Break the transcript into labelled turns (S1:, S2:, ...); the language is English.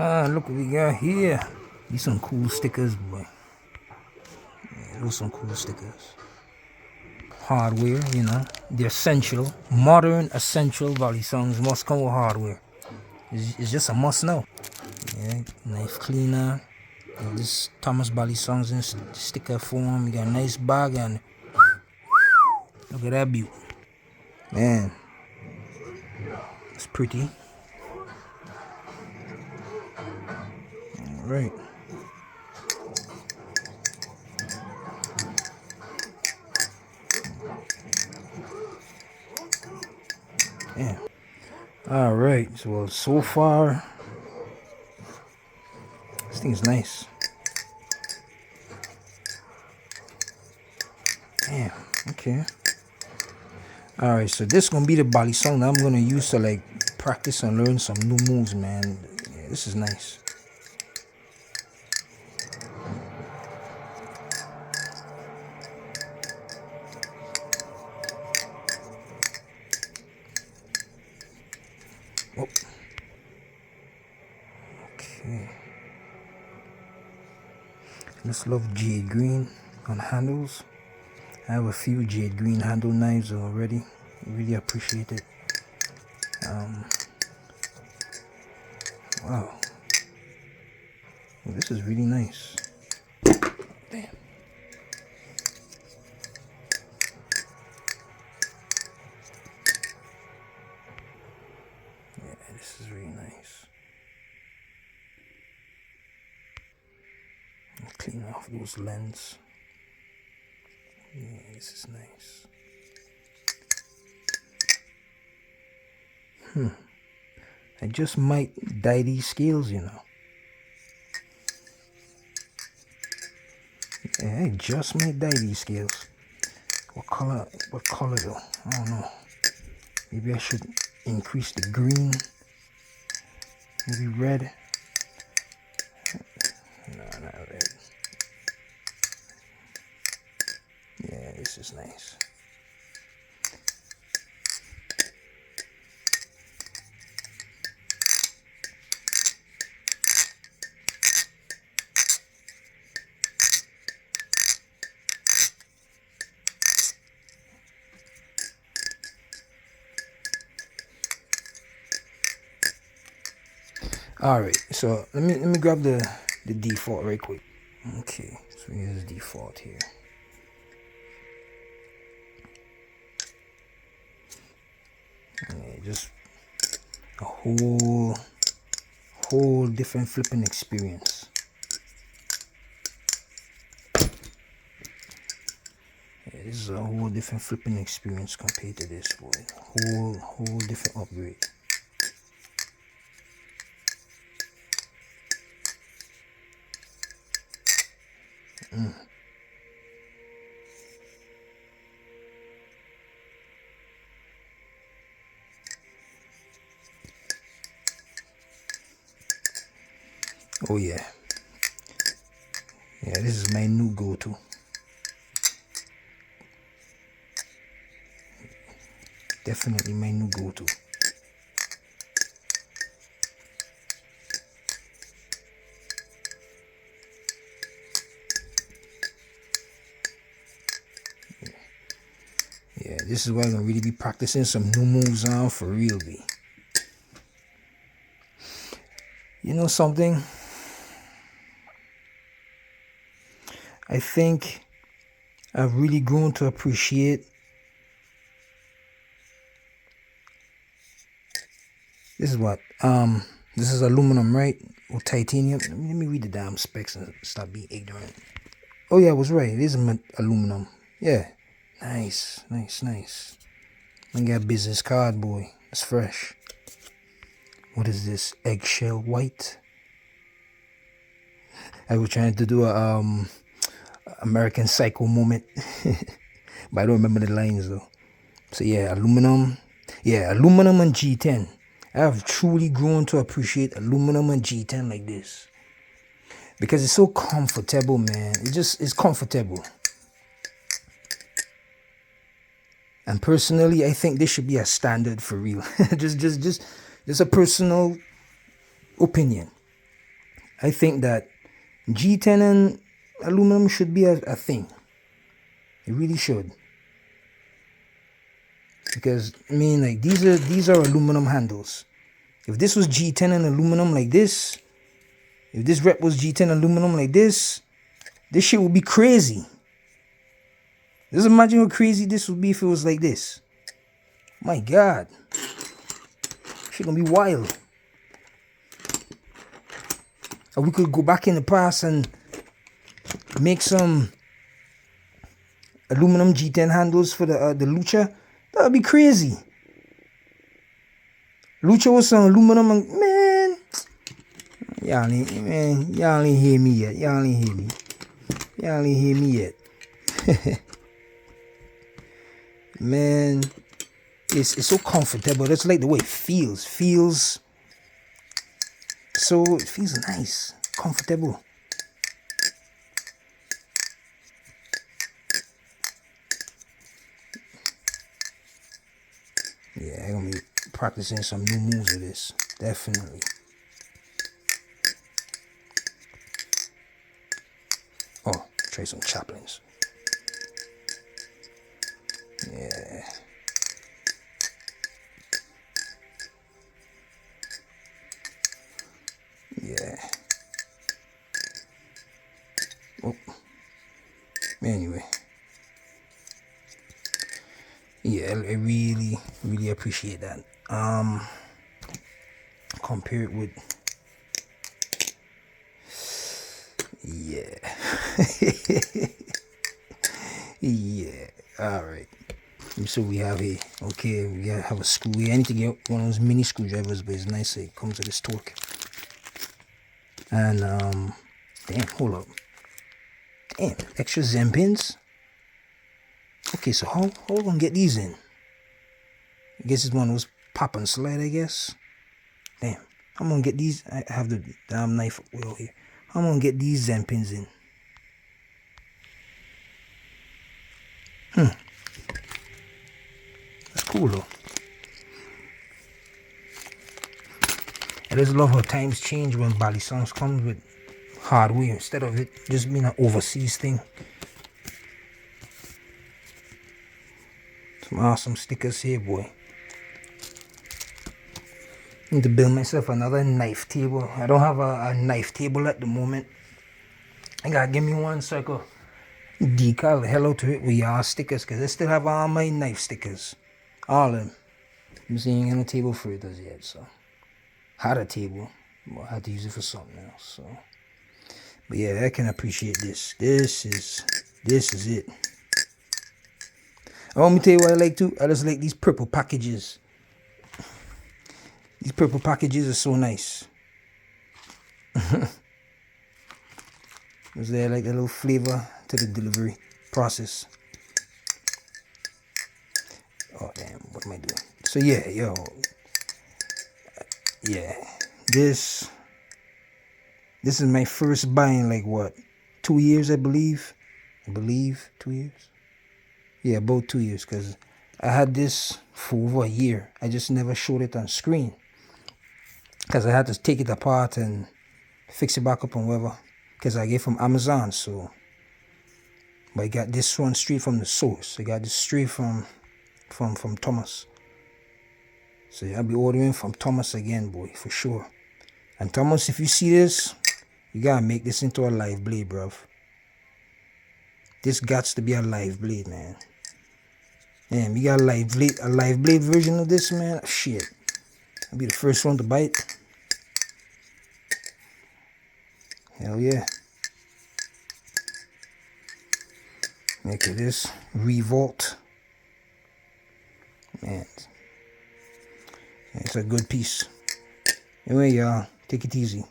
S1: Look what we got here. These some cool stickers, boy. Yeah, those some cool stickers. Hardware, you know, the essential, modern essential Balisongs must come with hardware. It's just a must know. Yeah, knife cleaner. This Thomas Balisongs in sticker form. You got a nice bag and look at that beauty. Man, it's pretty. All right. Yeah. All right. So far, this thing's nice. Damn. Okay. All right. So this is gonna be the Balisong that I'm gonna use to like practice and learn some new moves, man. Yeah, this is nice. Oh. Okay. Just love jade green on handles. I have a few jade green handle knives already. Really appreciate it. Wow. Well, this is really nice. Damn. Yeah, this is really nice. Clean off those lens. Yeah, this is nice. I just might dye these scales, you know. Yeah, I just might dye these scales. What color though? I don't know. Maybe I should increase the green. Maybe red. No, not red. Yeah, this is nice. All right, so let me grab the default right quick. Okay, so here's default here. Yeah, just a whole different flipping experience. Yeah, this is a whole different flipping experience compared to this, boy. Whole different upgrade. Oh yeah. Yeah, this is my new go-to. Definitely my new go-to. Yeah, this is why I'm gonna really be practicing some new moves on for real, B. You know something? I think I've really grown to appreciate this is what this is aluminum, right? Or titanium. Let me read the damn specs and stop being ignorant. Oh yeah, I was right. It is aluminum. Yeah. Nice. I got a business card, boy. It's fresh. What is this? Eggshell white. I was trying to do a American Psycho moment, but I don't remember the lines though. So yeah, aluminum. Yeah, aluminum and G10. I have truly grown to appreciate aluminum and G10 like this because it's so comfortable, man. It's comfortable. And personally, I think this should be a standard for real. just a personal opinion. I think that G10 and aluminum should be a thing. It really should. Because I mean, like, these are aluminum handles. If this was G10 and aluminum like this, if this rep was G10 aluminum like this shit would be crazy. Just imagine how crazy this would be if it was like this. My God. Shit gonna be wild. Or we could go back in the past and make some aluminum G10 handles for the Lucha. That would be crazy. Lucha was some aluminum and, man. Y'all ain't hear me yet. Y'all ain't hear me. Y'all ain't hear me yet. Man, it's so comfortable. It's like the way it feels. It feels nice, comfortable. Yeah, I'm gonna be practicing some new moves of this, definitely. Oh, try some chaplains. Yeah. Yeah. Oh. Anyway. Yeah, I really, really appreciate that. Compare it with, yeah. Yeah. All right. So we have a, okay, we have a screw here. I need to get one of those mini screwdrivers, but it's nice it comes with this torque. And damn, hold up. Damn, extra Zen pins. Okay, so how we gonna get these in? I guess it's one of those pop and slide, I guess. Damn, I'm gonna get these. I have the damn knife wheel here. I'm gonna get these Zen pins in. That's cool though. I just love how times change when Balisong comes with hardware instead of it just being an overseas thing. Some awesome stickers here, boy. Need to build myself another knife table. I don't have a knife table at the moment. I gotta give me one so I could decal the hell out of it with y'all stickers, because I still have all my knife stickers. All of them. I'm seeing on a table for it as yet, so. Had a table, but I had to use it for something else, so. But yeah, I can appreciate this. This is it. Oh, let me tell you what I like too. I just like these purple packages. These purple packages are so nice. Is there like a little flavor to the delivery process? Oh damn, what am I doing? So yeah, yo. Yeah. This is my first buy in like what? 2 years, I believe. 2 years. Yeah, about 2 years, because I had this for over a year. I just never showed it on screen, because I had to take it apart and fix it back up and whatever, because I get it from Amazon. So, but I got this one straight from the source. I got this straight from Thomas. So yeah, I'll be ordering from Thomas again, boy, for sure. And Thomas, if you see this, you gotta make this into a live blade, bruv. This gots to be a live blade, man. Damn, you got a live blade version of this, man. Shit, I'll be the first one to buy it. Hell yeah. Okay, this Refault, man, it's a good piece. Anyway, y'all, take it easy.